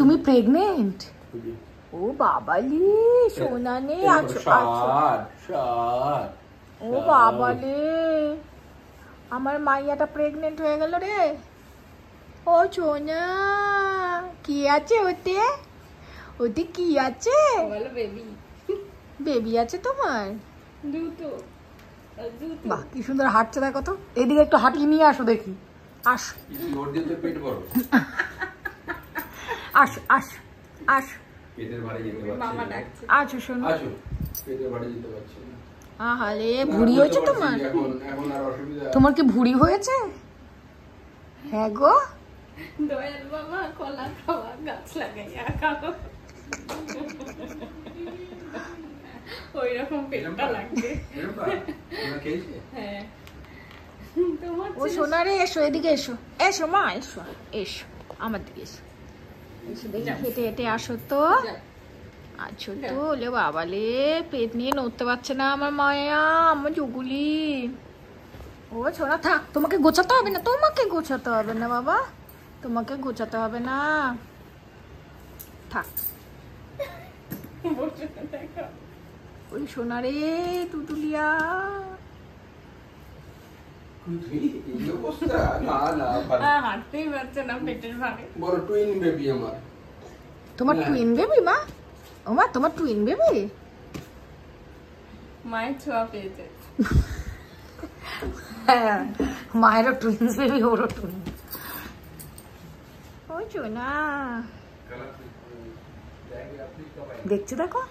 তুমি প্রেগনেন্ট? ও বাবালি সোনানে আছো ও বাবালে আমার মাইয়াটা প্রেগনেন্ট হয়ে গেল রে। ও সোনা কি আছে ওতে? ওতে কি আছে? বেবি বেবি আছে তোমার? দুটো। বাহ কি সুন্দর হাঁটছে দেখো তো। এদিকে একটু হাঁটিয়ে নিয়ে আসো দেখি। আস আস আস আস আছো শোনো। আহারে ভুঁড়ি হয়েছে তোমার? তোমার কি ভুঁড়ি হয়েছে? হ্যাঁ গো দয়াল বাবা কলা খাওয়া গাছ লাগাইয়া খাও ওইরকম পেটটা লাগবে। হ্যাঁ ও সোনা রে এসো এদিকে এসো। এসো মা এসো এসো আমার দিকে এসো। এসো দেখি হেঁটে হেঁটে আসো তো। আছো তো? ওলে বাবালে পেট নিয়ে নড়তে পারছে না আমার মায়া আমার জুগুলি। ও সোনা থাক তোমাকে গোছাতে হবে না। তোমাকে গোছাতে হবে না বাবা তোমাকে গোছাতে হবে না থাক। ওই সোনা রে তুতুলিয়া হাঁটতেই পারছে না পেটের ভাবে। তোমার টুইন বেবি মা? ও মা তোমার টুইন বেবি? মায়ের ছোঁয়া পেয়েছে। হ্যাঁ মায়েরও টুইন্স বেবি ওরও টুইন। ওই সোনা দেখছো দেখো।